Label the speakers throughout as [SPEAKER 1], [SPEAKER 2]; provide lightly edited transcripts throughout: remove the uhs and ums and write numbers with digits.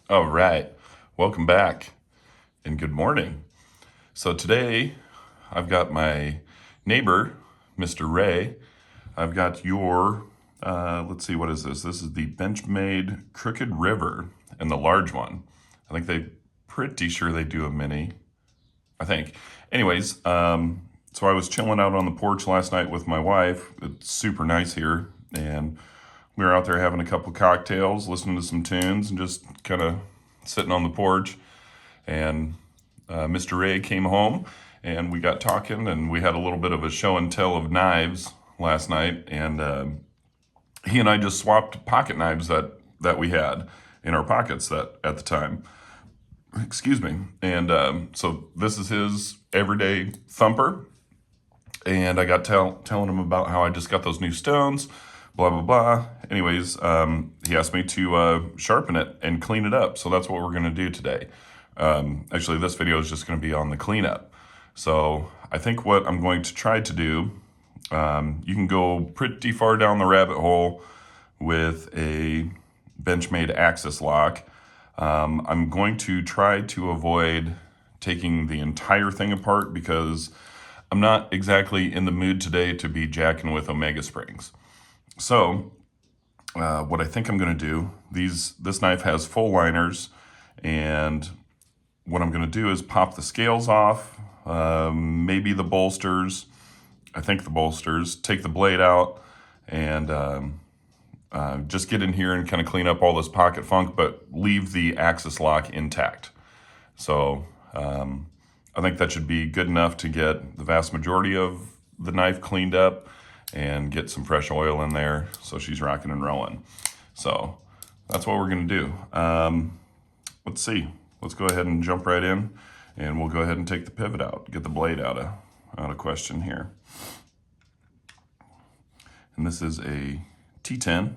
[SPEAKER 1] All right, welcome back and good morning. So today I've got my neighbor, Mr. Ray. I've got your, let's see, what is this? This is the Benchmade Crooked River and the large one. I think pretty sure they do a mini, I think. Anyways, so I was chilling out on the porch last night with my wife. It's super nice here, and we were out there having a couple cocktails, listening to some tunes, and just kind of sitting on the porch. And Mr. Ray came home, and we got talking, and we had a little bit of a show and tell of knives last night. And he and I just swapped pocket knives that we had in our pockets that at the time. Excuse me. And so this is his everyday thumper, and I got telling him about how I just got those new stones, blah blah blah. Anyways, he asked me to sharpen it and clean it up, so that's what we're gonna do today. Actually, this video is just gonna be on the cleanup. So I think what I'm going to try to do, you can go pretty far down the rabbit hole with a Benchmade axis lock. I'm going to try to avoid taking the entire thing apart because I'm not exactly in the mood today to be jacking with Omega springs. So what I think I'm going to do, this knife has full liners, and what I'm going to do is pop the scales off, maybe the bolsters, I think the bolsters, take the blade out, and just get in here and kind of clean up all this pocket funk, but leave the axis lock intact. So I think that should be good enough to get the vast majority of the knife cleaned up and get some fresh oil in there so she's rocking and rolling. So that's what we're gonna do. Let's see. Let's go ahead and jump right in, and we'll go ahead and take the pivot out, get the blade out of question here. And this is a T10.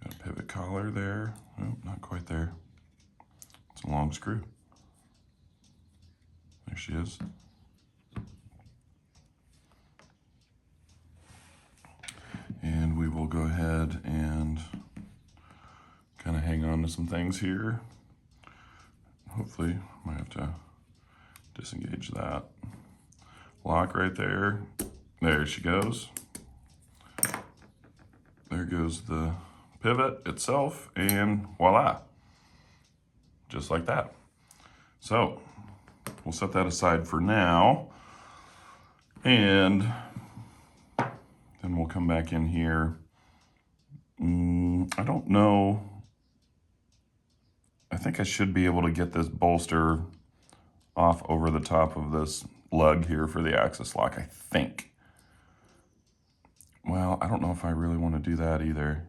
[SPEAKER 1] Got a pivot collar there. Oh, not quite there. It's a long screw. There she is. And we will go ahead and kind of hang on to some things here. Hopefully, I might have to disengage that. Lock right there. There she goes. There goes the pivot itself, and voila. Just like that. So we'll set that aside for now, and then we'll come back in here. I don't know. I think I should be able to get this bolster off over the top of this lug here for the axis lock, I think. Well, I don't know if I really want to do that either.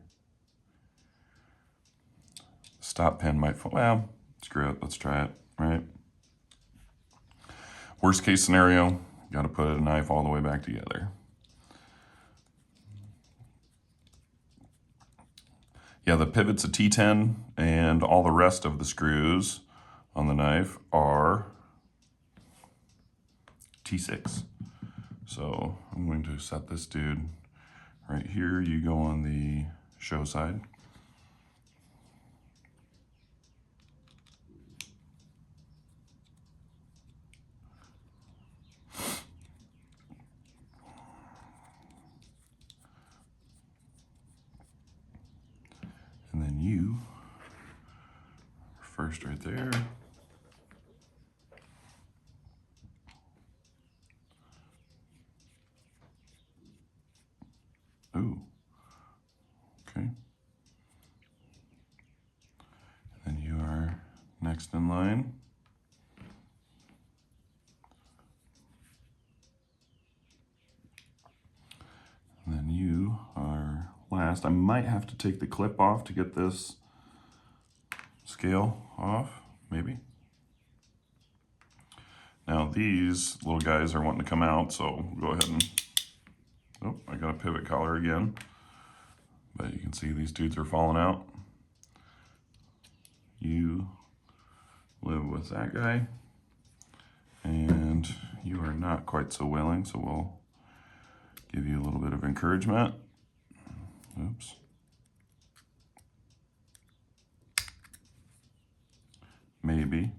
[SPEAKER 1] Stop pin might fall. Well, screw it. Let's try it, right? Worst case scenario, got to put a knife all the way back together. Yeah, the pivot's a T10, and all the rest of the screws on the knife are T6. So I'm going to set this dude right here. You go on the show side. And then you first right there. Ooh, okay. And then you are next in line. And then you are last. I might have to take the clip off to get this scale off, maybe. Now these little guys are wanting to come out, so go ahead and, oh, I got a pivot collar again. But you can see these dudes are falling out. You live with that guy. And you are not quite so willing, so we'll give you a little bit of encouragement. Oops. Maybe.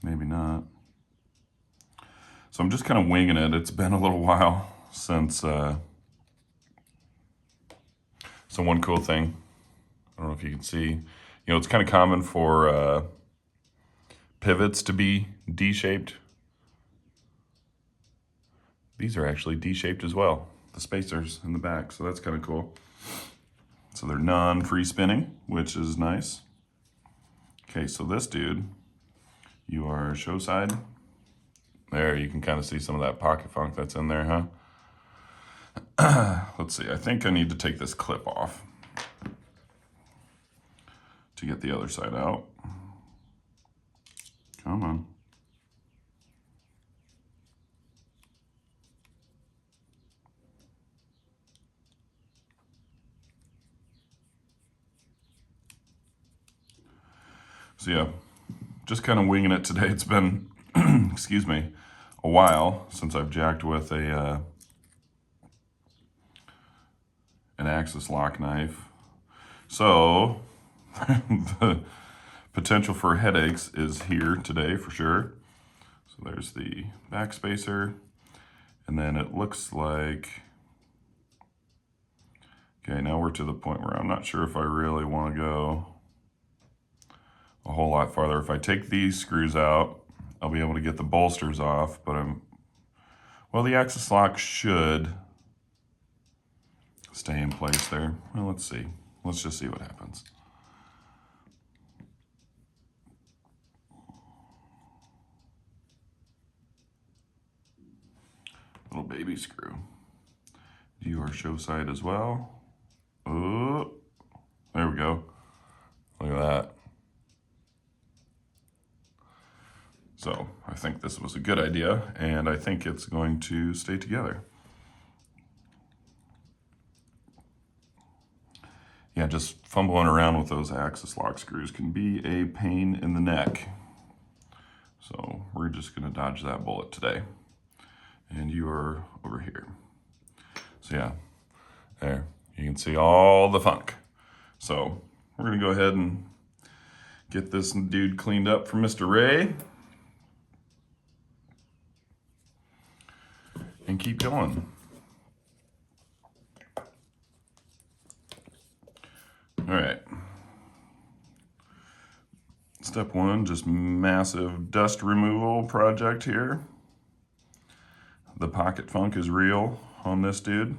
[SPEAKER 1] Maybe not. So I'm just kind of winging it. It's been a little while since, so one cool thing, I don't know if you can see, it's kind of common for pivots to be D-shaped. These are actually D-shaped as well, the spacers in the back, so that's kind of cool. So they're non-free spinning, which is nice. Okay, so this dude, you are show side. There, you can kind of see some of that pocket funk that's in there, huh? Let's see, I think I need to take this clip off to get the other side out. Come on. So yeah, just kind of winging it today. It's been, excuse me, a while since I've jacked with an axis lock knife. So the potential for headaches is here today for sure. So there's the back spacer, and then it looks like, okay, now we're to the point where I'm not sure if I really want to go a whole lot farther. If I take these screws out, I'll be able to get the bolsters off, but well, the axis lock should stay in place there. Well, let's see. Let's just see what happens. Little baby screw. You are show side as well. Oh, there we go. Look at that. So I think this was a good idea, and I think it's going to stay together. Yeah, just fumbling around with those axis lock screws can be a pain in the neck. So we're just gonna dodge that bullet today. And you are over here. So yeah, there, you can see all the funk. So we're gonna go ahead and get this dude cleaned up for Mr. Ray. And keep going. All right. Step one, just massive dust removal project here. The pocket funk is real on this dude.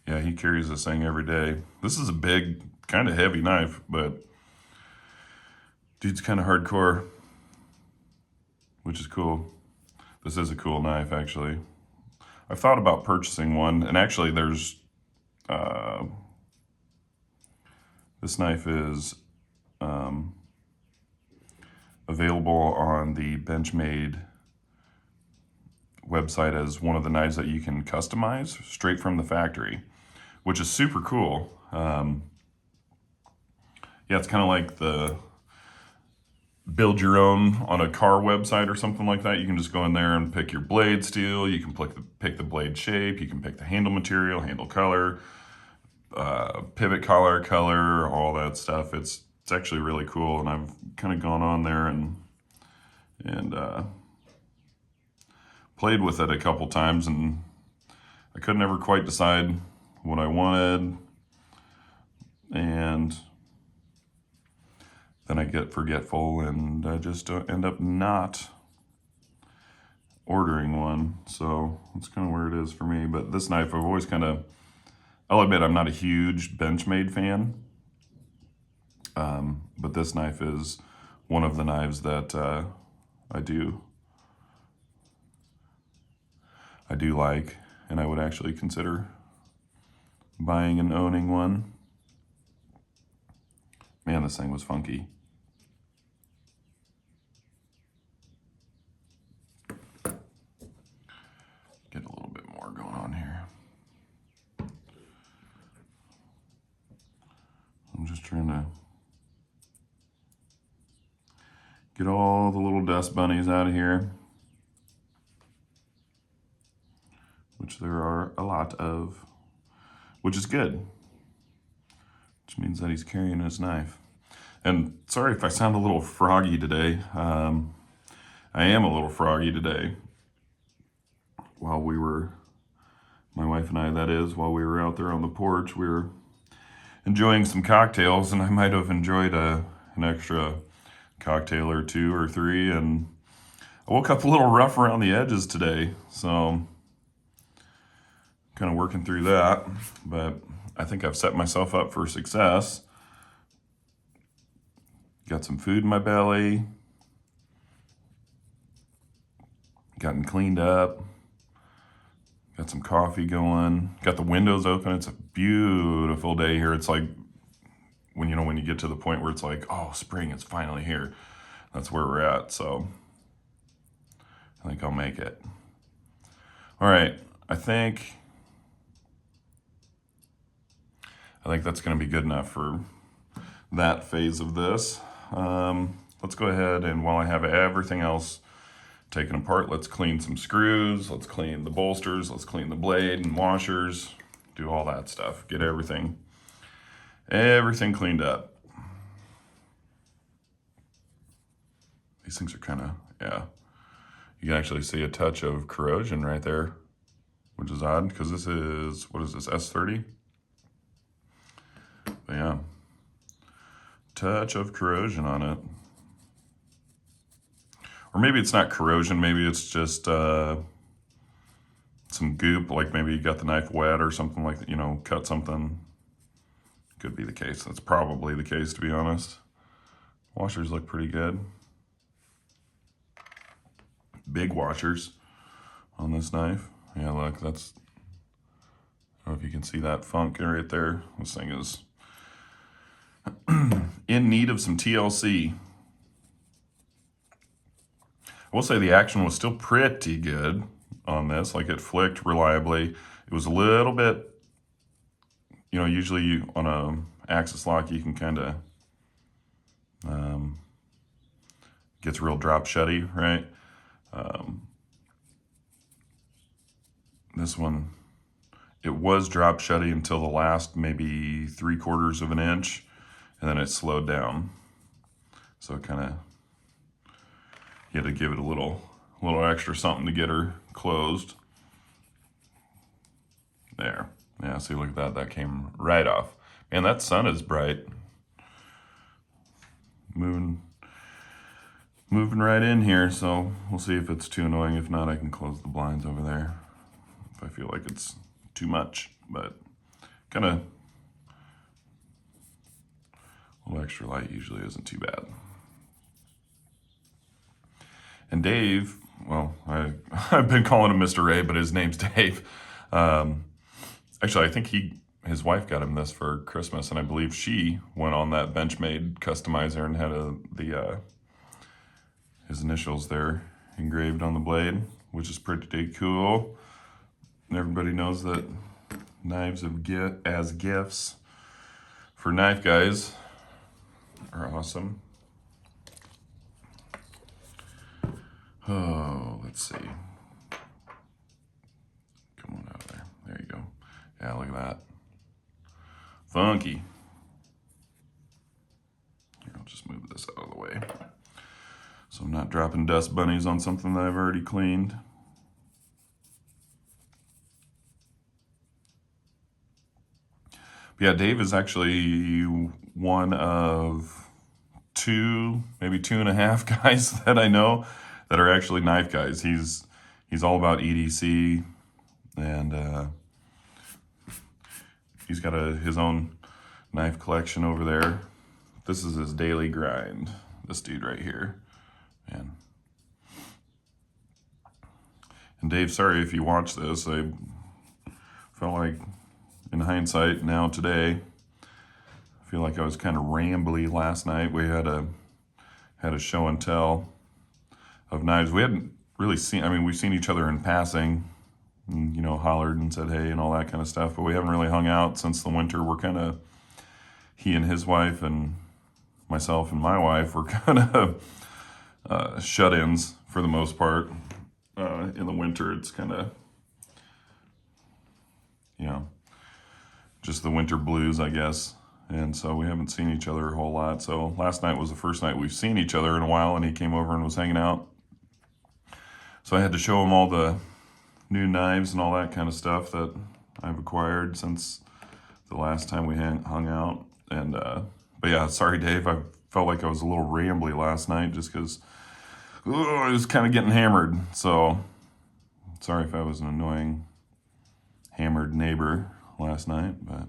[SPEAKER 1] Yeah, he carries this thing every day. This is a big, kind of heavy knife, but dude's kind of hardcore, which is cool. This is a cool knife, actually. I've thought about purchasing one, and actually there's, this knife is available on the Benchmade website as one of the knives that you can customize straight from the factory, which is super cool. Yeah, it's kind of like the build your own on a car website or something like that. You can just go in there and pick your blade steel, you can pick the blade shape, you can pick the handle material, handle color, pivot collar color, all that stuff. It's actually really cool, and I've kind of gone on there and played with it a couple times, and I couldn't ever quite decide what I wanted, and then I get forgetful and I just end up not ordering one. So that's kind of where it is for me. But this knife, I've always I'll admit I'm not a huge Benchmade fan, but this knife is one of the knives that I do like, and I would actually consider buying and owning one. Man, this thing was funky. Get a little bit more going on here. trying to get all the little dust bunnies out of here, which there are a lot of, which is good, which means that he's carrying his knife. And sorry if I sound a little froggy today. I am a little froggy today. While we were, my wife and I, that is, while we were out there on the porch, we were enjoying some cocktails, and I might have enjoyed an extra cocktail or two or three, and I woke up a little rough around the edges today, so kind of working through that, but I think I've set myself up for success. Got some food in my belly, gotten cleaned up, got some coffee going, got the windows open. It's a beautiful day here. It's like when you get to the point where it's like, oh, spring is finally here. That's where we're at. So I think I'll make it. All right. I think that's going to be good enough for that phase of this. Let's go ahead, and while I have everything else taken apart, let's clean some screws, let's clean the bolsters, let's clean the blade and washers, do all that stuff, get everything cleaned up. These things are kind of, yeah, you can actually see a touch of corrosion right there, which is odd because this is, what is this, S30? But yeah, touch of corrosion on it. Or maybe it's not corrosion, maybe it's just some goop, like maybe you got the knife wet or something like that, cut something. Could be the case. That's probably the case, to be honest. Washers look pretty good. Big washers on this knife. Yeah, look, that's, I don't know if you can see that funk right there. This thing is in need of some TLC. I will say the action was still pretty good on this. Like, it flicked reliably. It was a little bit, usually on a axis lock, you can kind of, gets real drop shutty, right? This one, it was drop shutty until the last maybe 3/4 of an inch, and then it slowed down. So it kind of, you had to give it a little extra something to get her closed. There. Yeah, see, look at that. That came right off. Man, that sun is bright. Moving right in here, so we'll see if it's too annoying. If not, I can close the blinds over there if I feel like it's too much. But kind of a little extra light usually isn't too bad. And Dave, well, I've been calling him Mr. Ray, but his name's Dave. Actually, I think his wife got him this for Christmas, and I believe she went on that Benchmade customizer and had his initials there engraved on the blade, which is pretty cool. And everybody knows that knives as gifts for knife guys are awesome. Oh, let's see. Come on out of there. There you go. Yeah, look at that. Funky. Here, I'll just move this out of the way, so I'm not dropping dust bunnies on something that I've already cleaned. But yeah, Dave is actually one of two, maybe 2.5 guys that I know that are actually knife guys. He's all about EDC, and he's got his own knife collection over there. This is his daily grind, this dude right here, man. And Dave, sorry if you watch this. I felt like, in hindsight, now today, I feel like I was kind of rambly last night. We had a show and tell of knives. We hadn't really seen, we've seen each other in passing, and, hollered and said hey and all that kind of stuff, but we haven't really hung out since the winter. We're kind of he and his wife and myself and my wife were kind of shut-ins for the most part. In the winter, it's kind of, just the winter blues, I guess. And so we haven't seen each other a whole lot. So last night was the first night we've seen each other in a while, and he came over and was hanging out. So I had to show him all the new knives and all that kind of stuff that I've acquired since the last time we hung out. And but yeah, sorry Dave, I felt like I was a little rambly last night just because I was kind of getting hammered. So sorry if I was an annoying hammered neighbor last night, but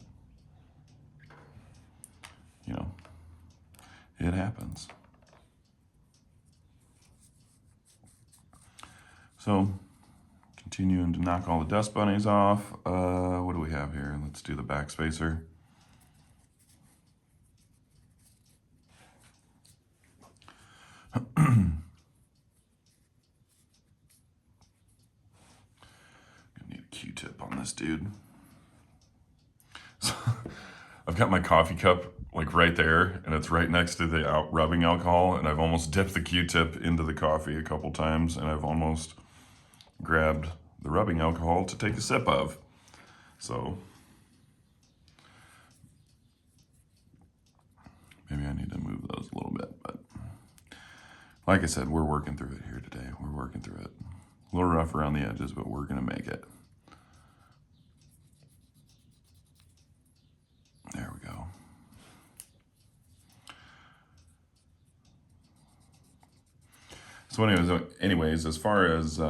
[SPEAKER 1] it happens. So continuing to knock all the dust bunnies off. What do we have here? Let's do the back spacer. Need a Q-tip on this dude. So, I've got my coffee cup like right there, and it's right next to the rubbing alcohol, and I've almost dipped the Q-tip into the coffee a couple times, and I've almost grabbed the rubbing alcohol to take a sip of. So maybe I need to move those a little bit, but like I said, we're working through it here today. We're working through it. A little rough around the edges, but we're gonna make it. There we go. So anyways, as far as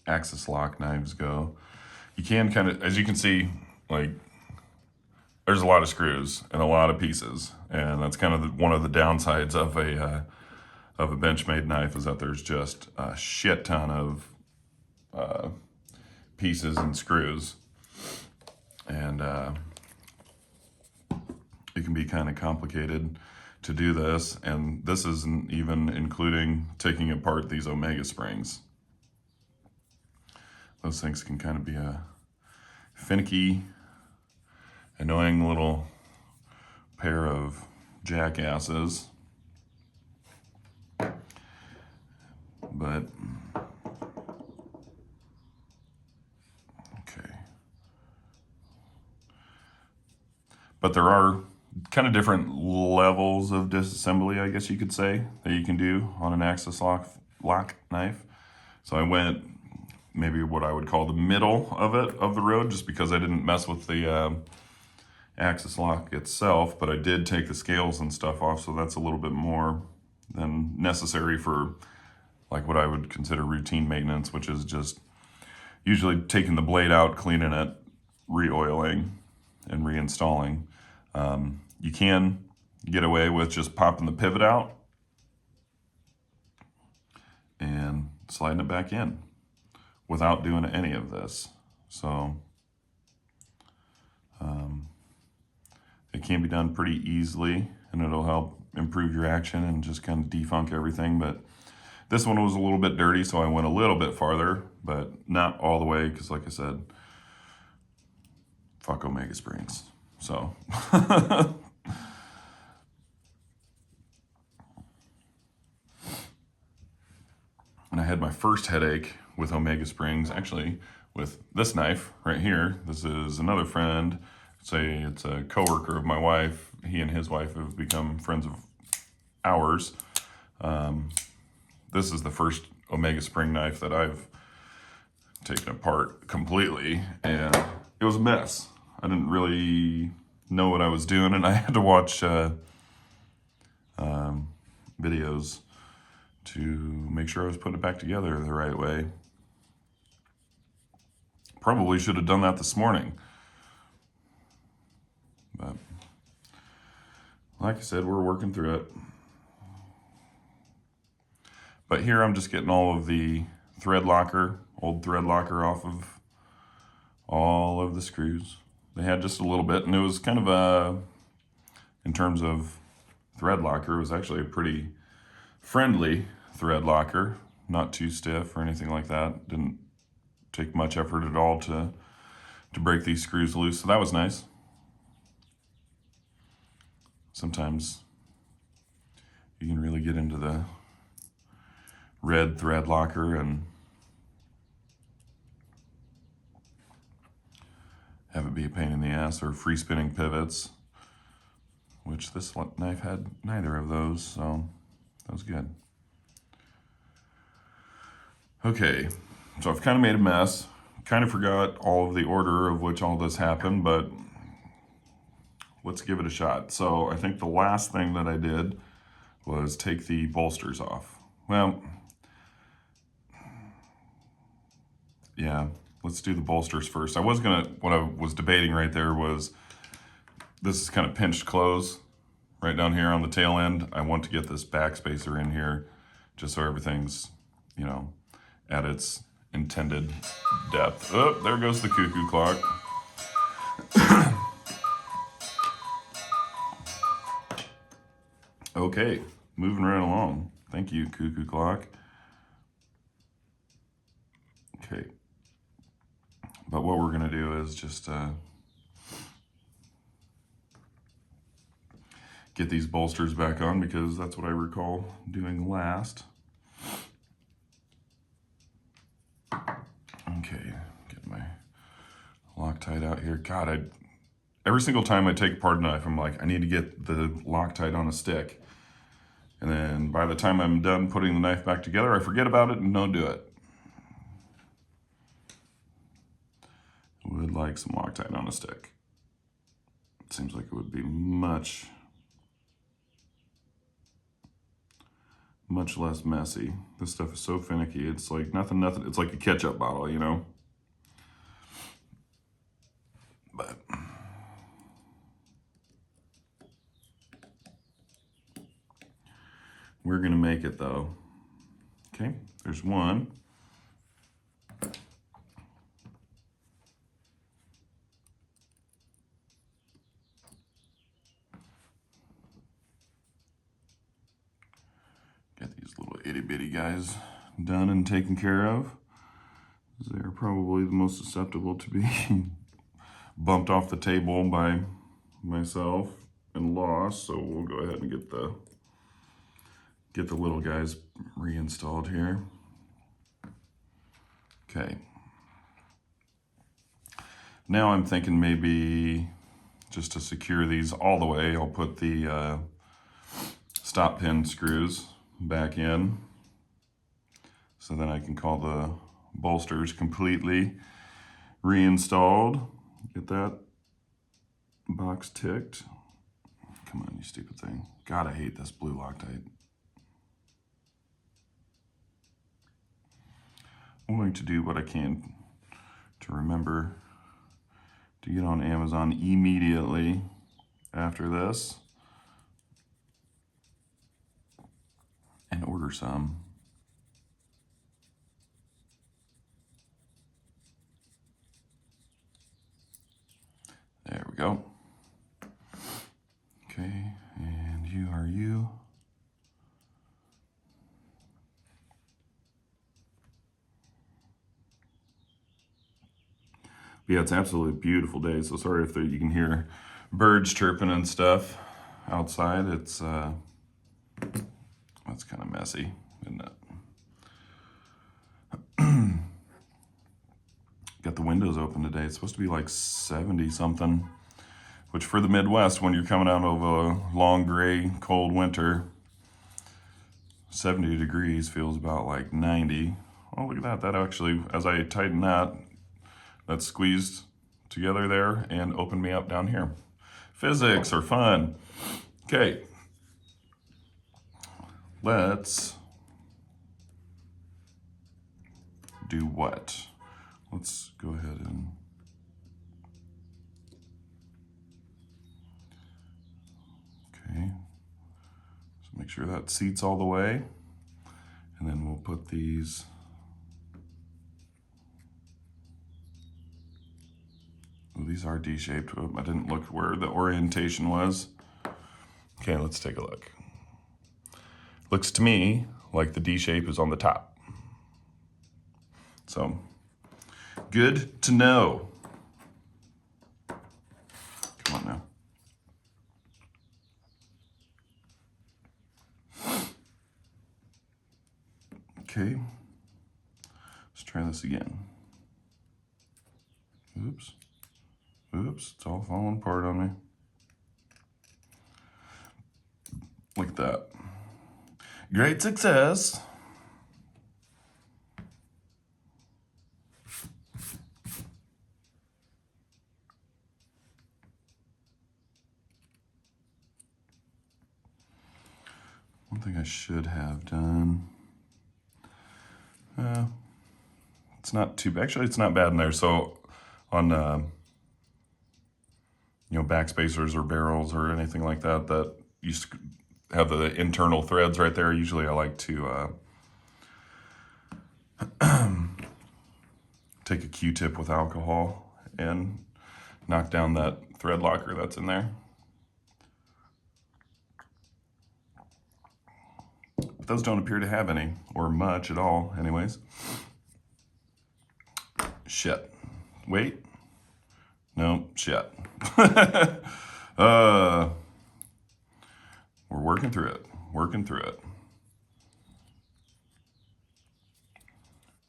[SPEAKER 1] axis lock knives go, you can kind of, as you can see, like there's a lot of screws and a lot of pieces, and that's kind of one of the downsides of a Benchmade knife, is that there's just a shit ton of pieces and screws, and it can be kind of complicated to do this, and this isn't even including taking apart these Omega springs. Those things can kind of be a finicky, annoying little pair of jackasses. But, okay. But there are kind of different levels of disassembly, I guess you could say, that you can do on an axis lock knife. So I went maybe what I would call the middle of the road, just because I didn't mess with the axis lock itself, but I did take the scales and stuff off, so that's a little bit more than necessary for like what I would consider routine maintenance, which is just usually taking the blade out, cleaning it, re-oiling, and reinstalling. You can get away with just popping the pivot out and sliding it back in without doing any of this. So it can be done pretty easily, and it'll help improve your action and just kind of defunk everything. But this one was a little bit dirty, so I went a little bit farther, but not all the way, because like I said, fuck Omega springs. So and I had my first headache with Omega springs, actually, with this knife right here. This is another friend. It's a coworker of my wife. He and his wife have become friends of ours. This is the first Omega spring knife that I've taken apart completely, and it was a mess. I didn't really know what I was doing, and I had to watch videos to make sure I was putting it back together the right way. Probably should have done that this morning. But like I said, we're working through it. But here I'm just getting all of the old thread locker off of all of the screws. They had just a little bit, and it was kind of in terms of thread locker, it was actually a pretty friendly thread locker, not too stiff or anything like that. Didn't take much effort at all to break these screws loose, so that was nice. sometimes you can really get into the red thread locker and have it be a pain in the ass, or free spinning pivots, which this knife had neither of those, so that was good. Okay, so I've kind of made a mess. Kind of forgot all of the order of which all this happened, but let's give it a shot. So I think the last thing that I did was take the bolsters off. Well, yeah, let's do the bolsters first. What I was debating right there was, this is kind of pinched close right down here on the tail end. I want to get this backspacer in here just so everything's, you know, at its intended depth. Oh, there goes the cuckoo clock. Okay, moving right along. Thank you, cuckoo clock. Okay, but what we're gonna do is just get these bolsters back on, because that's what I recall doing last. Okay, get my Loctite out here. God, every single time I take apart a knife, I'm like, I need to get the Loctite on a stick. And then by the time I'm done putting the knife back together, I forget about it and don't do it. Would like some Loctite on a stick. It seems like it would be much less messy. This stuff is so finicky. It's like nothing. It's like a ketchup bottle, you know? But we're gonna make it though. Okay, there's one. Get these little itty bitty guys done and taken care of. They're probably the most susceptible to being bumped off the table by myself and lost. So we'll go ahead and get the little guys reinstalled here. Okay. Now I'm thinking maybe just to secure these all the way, I'll put the stop pin screws back in, so then I can call the bolsters completely reinstalled. Get that box ticked. Come on, you stupid thing. God, I hate this blue Loctite. I'm going to do what I can to remember to get on Amazon immediately after this and order some. There we go. Okay, and you are you. Yeah, it's absolutely a beautiful day, so sorry if you can hear birds chirping and stuff outside. It's that's kind of messy, isn't it? Got the windows open today. It's supposed to be like 70 something, which for the Midwest, when you're coming out of a long gray cold winter, 70 degrees feels about like 90. Oh, look at that. That actually, as I tighten that squeezed together there and opened me up down here. Physics are fun. Okay. Let's do what? Let's go ahead and okay. So make sure that seats all the way. And then we'll put these these are D-shaped. I didn't look where the orientation was. Okay, let's take a look. Looks to me like the D shape is on the top. So, good to know. Come on now. try this again. Oops. Oops, it's all falling apart on me. Look at that. Great success. One thing I should have done. It's not too bad. Actually, it's not bad in there. So on, backspacers or barrels or anything like that, that you have the internal threads right there. Usually I like to take a Q-tip with alcohol and knock down that thread locker that's in there. But those don't appear to have any, or much at all anyways. Shit. Wait. No, shit. We're working through it.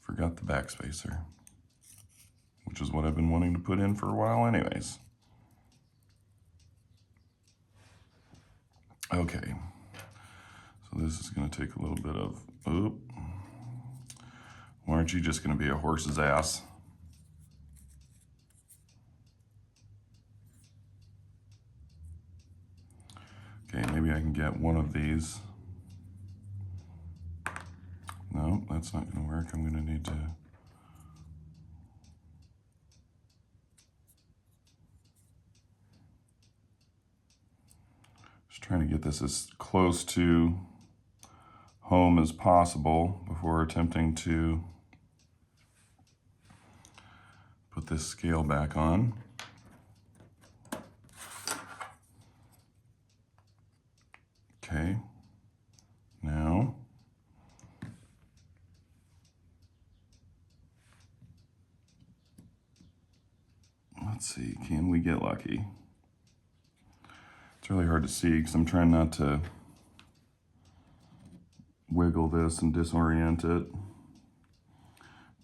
[SPEAKER 1] Forgot the backspacer, which is what I've been wanting to put in for a while anyways. Okay. So this is going to take a little bit of, why aren't you just going to be a horse's ass? Okay, maybe I can get one of these. No, that's not going to work. I'm going to need to... Just trying to get this as close to home as possible before attempting to put this scale back on. Okay, now let's see, can we get lucky? It's really hard to see because I'm trying not to wiggle this and disorient it,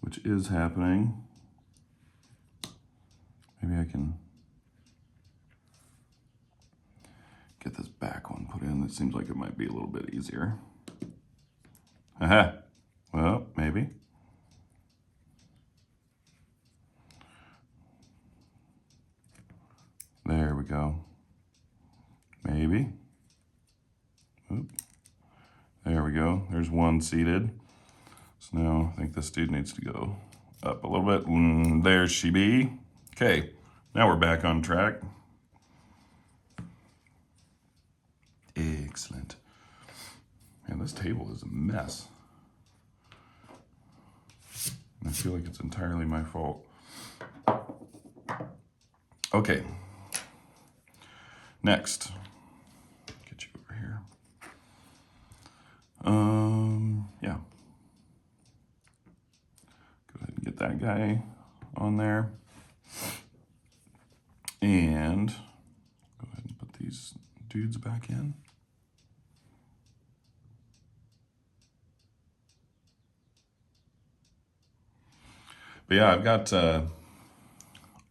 [SPEAKER 1] which is happening. Maybe I can get this back one put in. It seems like it might be a little bit easier. Aha! Well, maybe. There we go. Maybe. Oop. There we go. There's one seated. So now I think this dude needs to go up a little bit. There she be. Okay, now we're back on track. Excellent. Man, this table is a mess. I feel like it's entirely my fault. Okay. Next. Get you over here. Yeah. Go ahead and get that guy on there. And go ahead and put these dudes back in. But yeah, I've got a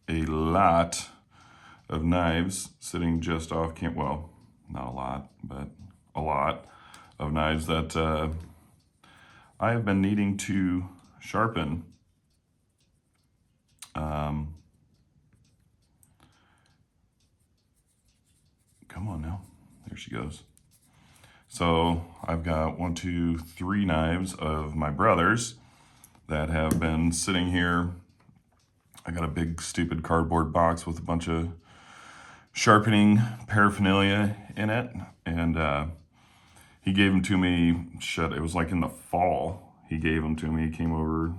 [SPEAKER 1] lot of knives sitting just off camera. Well, not a lot, but a lot of knives that I have been needing to sharpen. Come on now, there she goes. So I've got 1, 2, 3 knives of my brother's that have been sitting here. I got a big stupid cardboard box with a bunch of sharpening paraphernalia in it, and he gave them to me. Shit, it was like in the fall. He gave them to me. He came over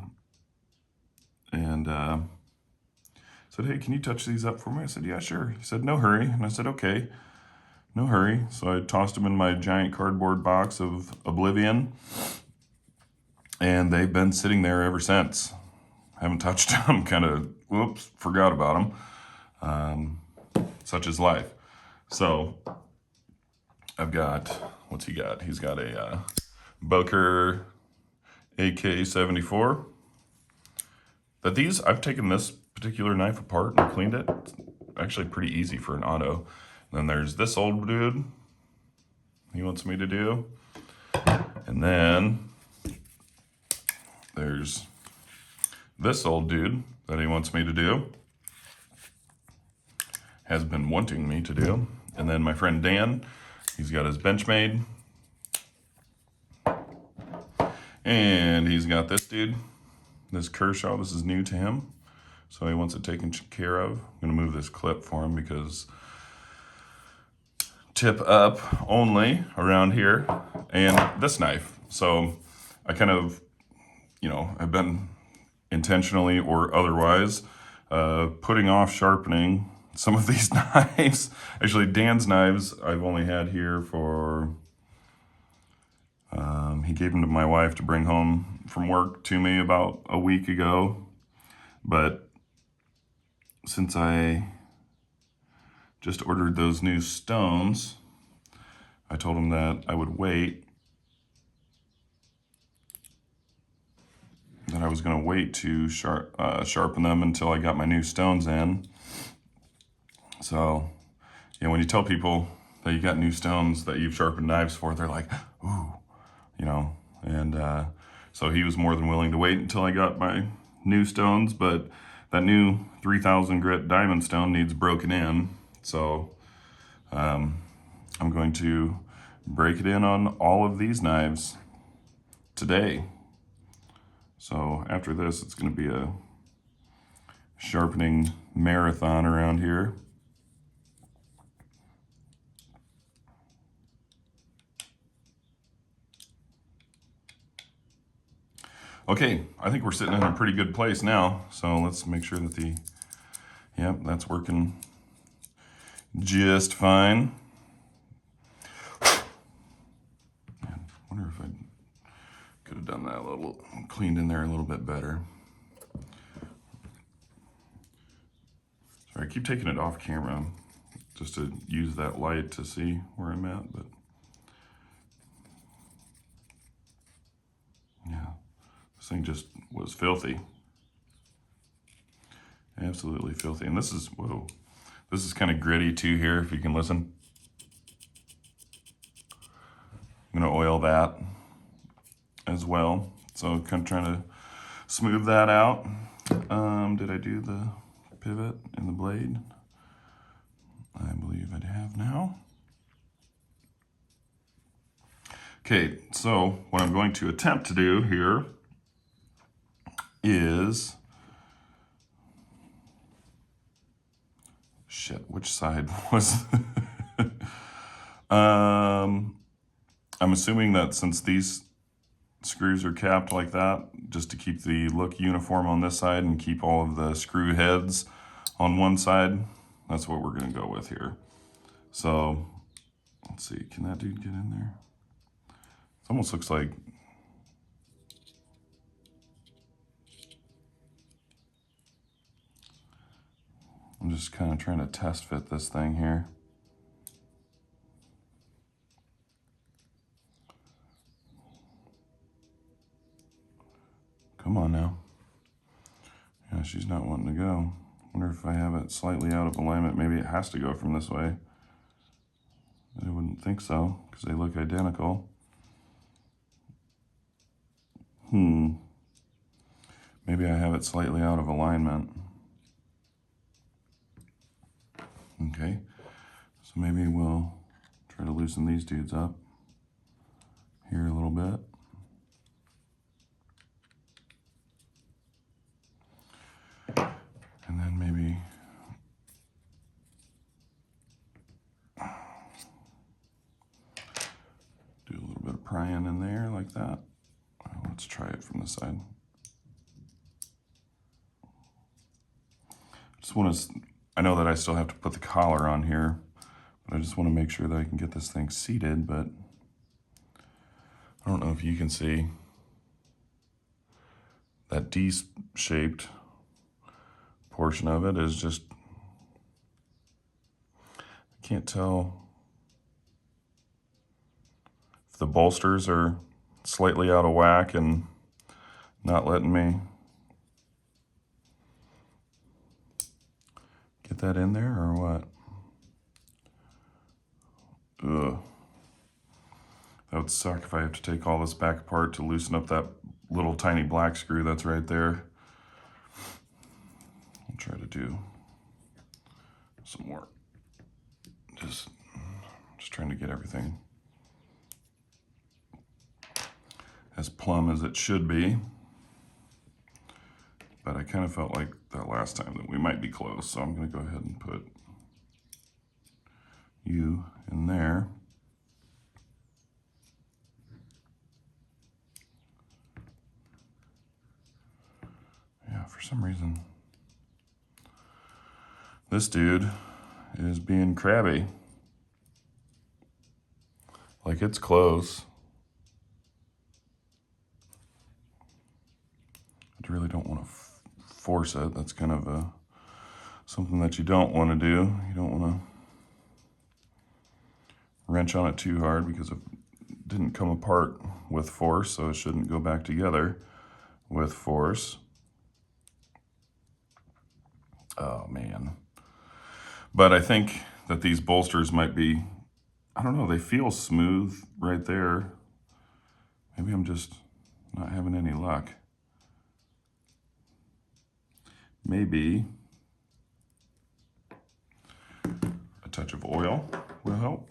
[SPEAKER 1] and said, "Hey, can you touch these up for me?" I said, "Yeah, sure." He said, "No hurry," and I said, "Okay, no hurry." So I tossed them in my giant cardboard box of oblivion, and they've been sitting there ever since. Haven't touched them. Kind of, whoops, forgot about them. Such is life. So I've got, what's he got? He's got a Boker AK-74. that these, I've taken this particular knife apart and cleaned it. It's actually pretty easy for an auto. And then there's this old dude he wants me to do. And then there's this old dude that he wants me to do. Has been wanting me to do. And then my friend Dan, he's got his Benchmade. And he's got this dude, this Kershaw. This is new to him, so he wants it taken care of. I'm gonna move this clip for him because tip up only around here, and this knife. So I kind of, I've been intentionally or otherwise putting off sharpening some of these knives. Actually, Dan's knives I've only had here for, he gave them to my wife to bring home from work to me about a week ago. But since I just ordered those new stones, I told him that I would wait, that I was going to wait to sharpen them until I got my new stones in. So, when you tell people that you got new stones that you've sharpened knives for, they're like, ooh, and so he was more than willing to wait until I got my new stones, but that new 3000 grit diamond stone needs broken in. So I'm going to break it in on all of these knives today. So after this, it's going to be a sharpening marathon around here. Okay, I think we're sitting in a pretty good place now. So let's make sure that that's working just fine. Man, I wonder if I could have done that a little, cleaned in there a little bit better. Sorry, I keep taking it off camera just to use that light to see where I'm at, but yeah. This thing just was filthy. Absolutely filthy. And this is, whoa, this is kind of gritty too here, if you can listen. I'm gonna oil that as well. So kind of trying to smooth that out. Did I do the pivot in the blade? I believe I have now. Okay, so what I'm going to attempt to do here is, which side was I'm assuming that since these screws are capped like that, just to keep the look uniform on this side and keep all of the screw heads on one side, that's what we're gonna go with here. So let's see, can that dude get in there? It almost looks like, I'm just kind of trying to test fit this thing here. Come on now. Yeah, she's not wanting to go. Wonder if I have it slightly out of alignment. Maybe it has to go from this way. I wouldn't think so, because they look identical. Maybe I have it slightly out of alignment. Okay, so maybe we'll try to loosen these dudes up here a little bit. And then maybe do a little bit of prying in there like that. Let's try it from this side. Just want to, I know that I still have to put the collar on here, but I just want to make sure that I can get this thing seated, but I don't know if you can see that D-shaped portion of it is just, I can't tell if the bolsters are slightly out of whack and not letting me Get that in there or what? Ugh. That would suck if I have to take all this back apart to loosen up that little tiny black screw that's right there. I'll try to do some more. Just trying to get everything as plumb as it should be. But I kind of felt like that last time that we might be close, so I'm going to go ahead and put you in there. Yeah, for some reason, this dude is being crabby. Like it's close. I really don't want to force it. That's kind of something that you don't want to do. You don't want to wrench on it too hard because it didn't come apart with force, so it shouldn't go back together with force. Oh man. But I think that these bolsters might be, I don't know, they feel smooth right there. Maybe I'm just not having any luck. Maybe a touch of oil will help.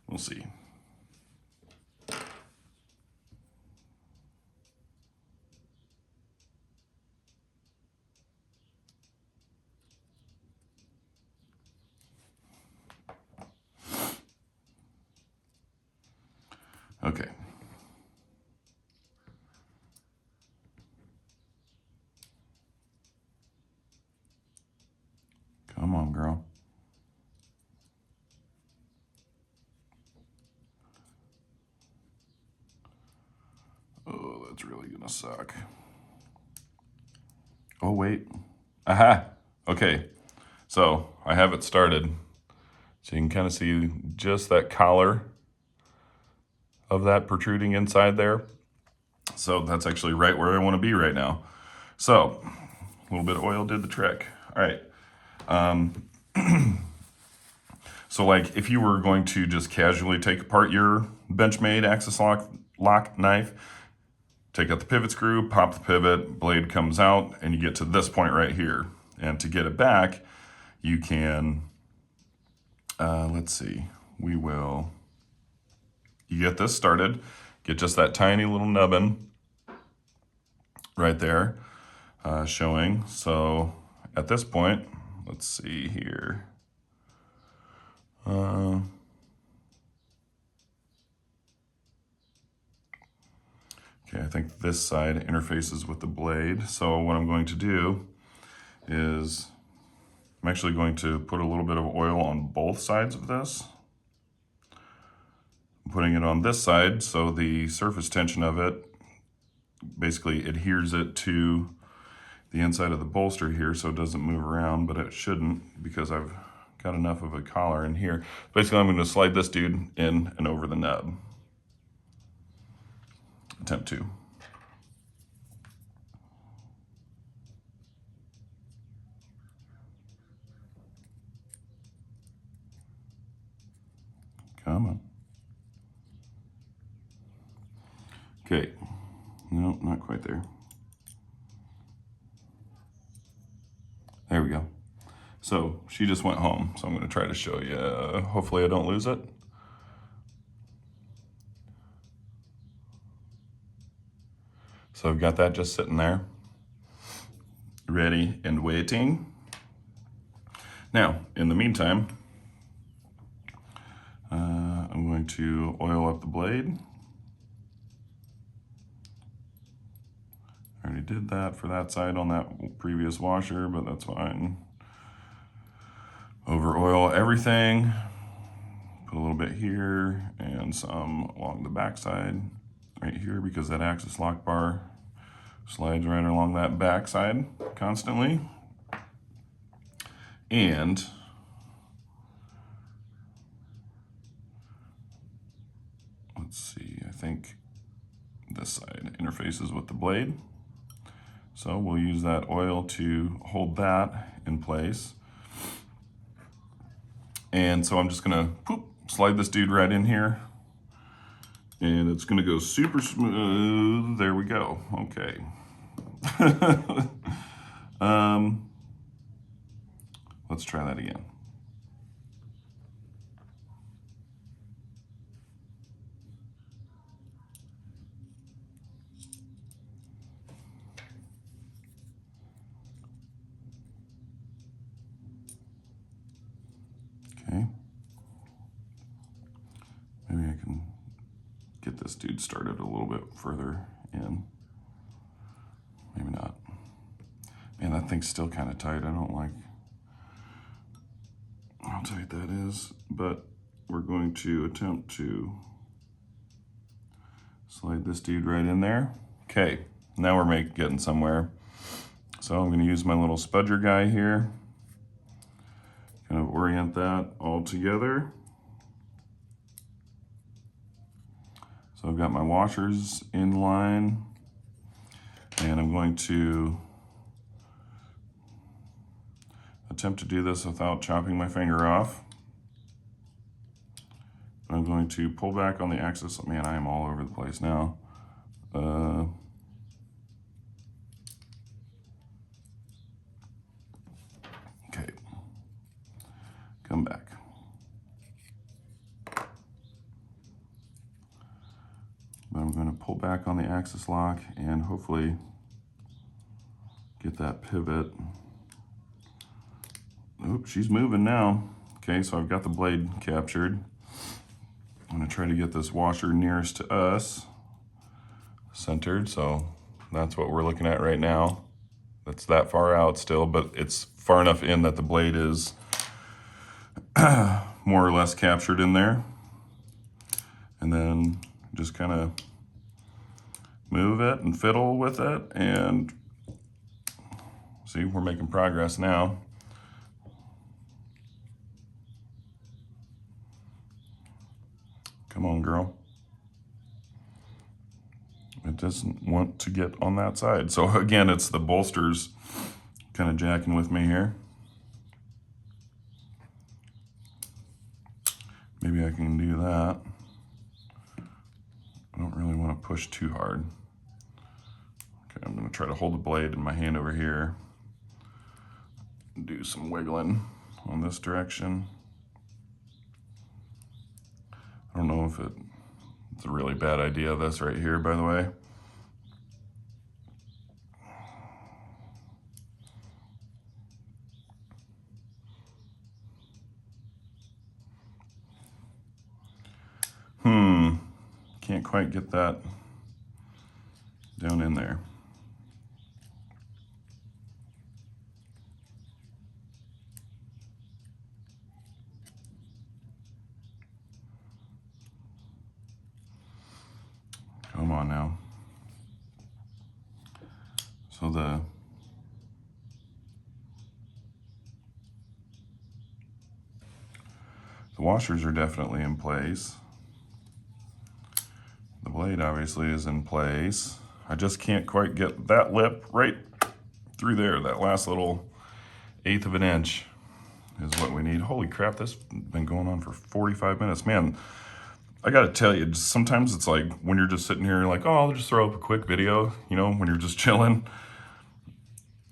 [SPEAKER 1] We'll see. Okay. Come on, girl. Oh, that's really gonna suck. Oh, wait. Aha! Okay, so I have it started. So you can kind of see just that collar of that protruding inside there. So that's actually right where I want to be right now. So a little bit of oil did the trick. All right. So like if you were going to just casually take apart your Benchmade axis lock knife, take out the pivot screw, pop the pivot, blade comes out, and you get to this point right here. And to get it back, you can, let's see, you get this started, get just that tiny little nubbin right there showing. So at this point, let's see here. Okay, I think this side interfaces with the blade. So what I'm going to do is I'm actually going to put a little bit of oil on both sides of this. I'm putting it on this side so the surface tension of it basically adheres it to the inside of the bolster here so it doesn't move around, but it shouldn't because I've got enough of a collar in here. Basically, I'm going to slide this dude in and over the nub. Attempt to. Come on. Okay. No, not quite there. There we go. So she just went home. So I'm going to try to show you. Hopefully I don't lose it. So I've got that just sitting there, ready and waiting. Now, in the meantime, I'm going to oil up the blade. I already did that for that side on that previous washer, but that's fine. Over oil everything. Put a little bit here and some along the back side right here because that axis lock bar slides right along that back side constantly. And let's see, I think this side interfaces with the blade. So we'll use that oil to hold that in place. And so I'm just gonna slide this dude right in here. And it's gonna go super smooth. There we go, okay. Let's try that again. Okay. Maybe I can get this dude started a little bit further in. Maybe not. Man, that thing's still kind of tight. I don't like how tight that is, but we're going to attempt to slide this dude right in there. Okay, now we're getting somewhere. So I'm going to use my little spudger guy here. Kind of orient that all together. So I've got my washers in line, and I'm going to attempt to do this without chopping my finger off. I'm going to pull back on the axis. Man, I am all over the place now. Okay, come back. But I'm going to pull back on the axis lock and hopefully get that pivot. Oops, she's moving now. Okay, so I've got the blade captured. I'm going to try to get this washer nearest to us centered, so that's what we're looking at right now. That's that far out still, but it's far enough in that the blade is more or less captured in there. And then just kind of move it and fiddle with it, and see, we're making progress now. Come on, girl. It doesn't want to get on that side. So again, it's the bolsters kind of jacking with me here. Maybe I can do that. I don't really want to push too hard. Okay, I'm going to try to hold the blade in my hand over here. Do some wiggling on this direction. I don't know if it's a really bad idea, this right here, by the way. Can't quite get that down in there. Come on now. So the washers are definitely in place. The blade obviously is in place. I just can't quite get that lip right through there. That last little 1/8 of an inch is what we need. Holy crap, this has been going on for 45 minutes. Man, I gotta tell you, sometimes it's like when you're just sitting here like, oh, I'll just throw up a quick video, you know, when you're just chilling.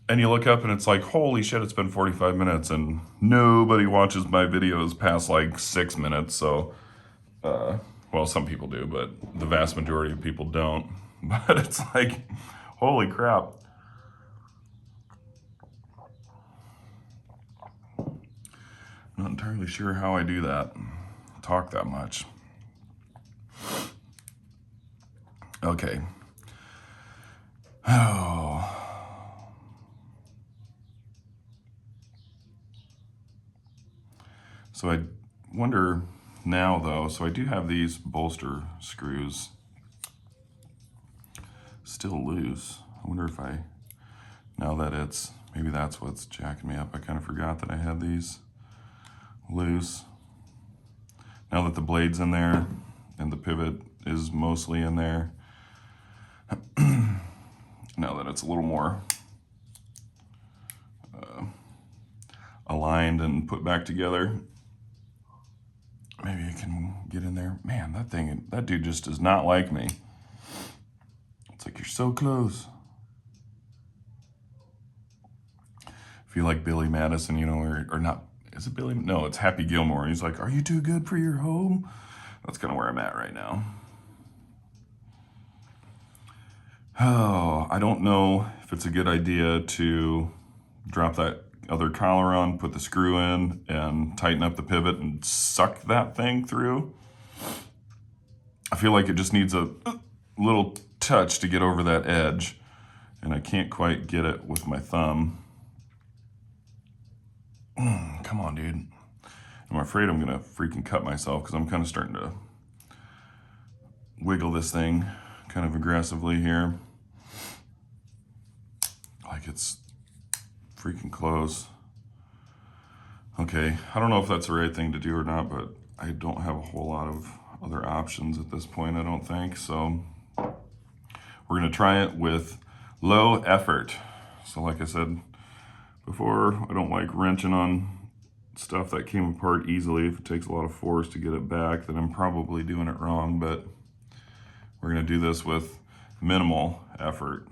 [SPEAKER 1] And you look up and it's like, holy shit, it's been 45 minutes and nobody watches my videos past like 6 minutes. So, well, some people do, but the vast majority of people don't. But it's like, holy crap. I'm not entirely sure how I do that, talk that much. Okay. Oh. So I wonder now though, so I do have these bolster screws still loose. I wonder if now that maybe that's what's jacking me up. I kind of forgot that I had these loose. Now that the blade's in there and the pivot is mostly in there, now that it's a little more aligned and put back together. Maybe I can get in there. Man, that dude just does not like me. It's like, you're so close. I feel like Billy Madison, you know, or not, is it Billy? No, it's Happy Gilmore. He's like, are you too good for your home? That's kind of where I'm at right now. Oh, I don't know if it's a good idea to drop that other collar on, put the screw in, and tighten up the pivot and suck that thing through. I feel like it just needs a little touch to get over that edge, and I can't quite get it with my thumb. Come on, dude. I'm afraid I'm gonna freaking cut myself because I'm kind of starting to wiggle this thing kind of aggressively here. Like it's freaking close. Okay, I don't know if that's the right thing to do or not, but I don't have a whole lot of other options at this point, I don't think. So we're gonna try it with low effort. So like I said before, I don't like wrenching on stuff that came apart easily. If it takes a lot of force to get it back, then I'm probably doing it wrong, but we're gonna do this with minimal effort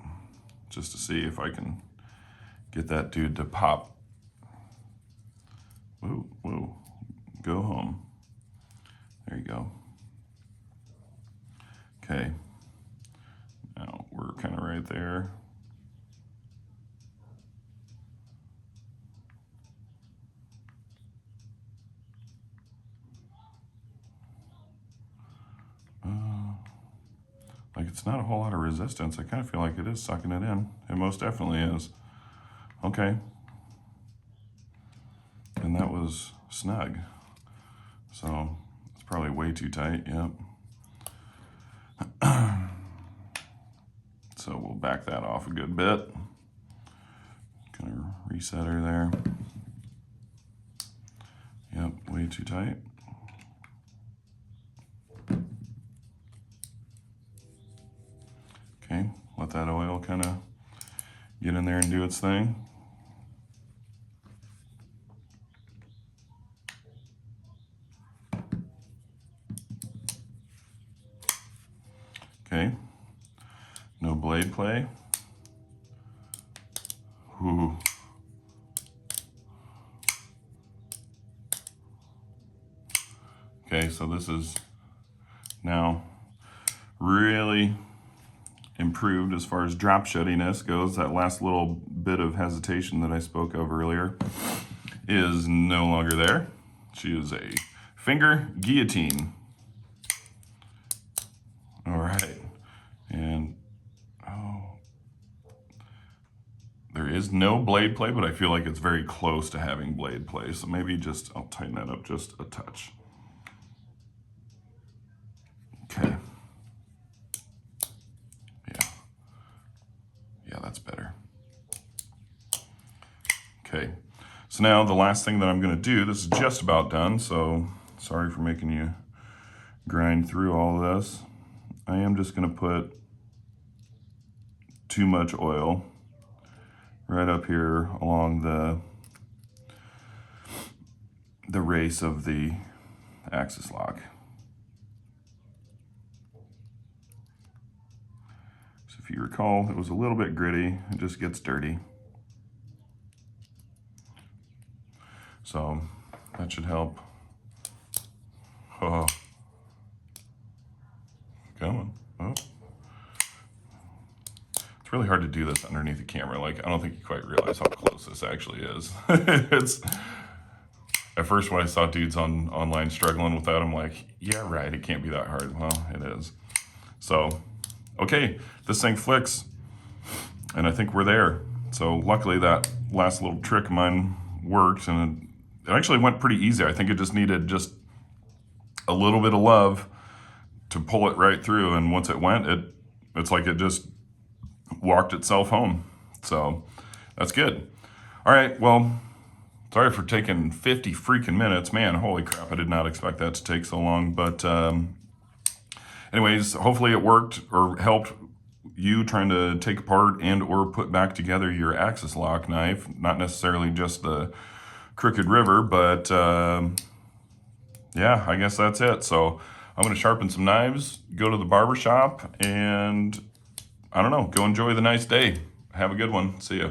[SPEAKER 1] just to see if I can get that dude to pop. Whoa, whoa, go home. There you go. Okay, now we're kind of right there. Like it's not a whole lot of resistance. I kind of feel like it is sucking it in. It most definitely is. Okay. And that was snug. So it's probably way too tight, yep. So we'll back that off a good bit. Kind of reset her there. Yep, way too tight. Okay, let that oil kind of get in there and do its thing. Okay, no blade play. Ooh. Okay, so this is now really improved as far as drop sheddiness goes. That last little bit of hesitation that I spoke of earlier is no longer there. She is a finger guillotine. All right, and there is no blade play, but I feel like it's very close to having blade play. So maybe I'll tighten that up just a touch. Okay. Yeah, that's better. Okay, so now the last thing that I'm gonna do, this is just about done, so sorry for making you grind through all of this. I am just gonna put too much oil right up here along the race of the axis lock. So if you recall, it was a little bit gritty, it just gets dirty. So that should help. Oh, come on. Oh. It's really hard to do this underneath the camera. Like, I don't think you quite realize how close this actually is. It's, at first when I saw dudes online struggling with that, I'm like, yeah, right, it can't be that hard. Well, it is. So, okay, this thing flicks, and I think we're there. So luckily that last little trick of mine worked, and it actually went pretty easy. I think it just needed just a little bit of love to pull it right through, and once it went, it's like it just walked itself home. So that's good. All right, well, sorry for taking 50 freaking minutes. Man, holy crap, I did not expect that to take so long. But anyways, hopefully it worked or helped you trying to take apart and or put back together your axis lock knife. Not necessarily just the Crooked River, but yeah, I guess that's it. So I'm going to sharpen some knives, go to the barber shop, and I don't know, go enjoy the nice day. Have a good one. See ya.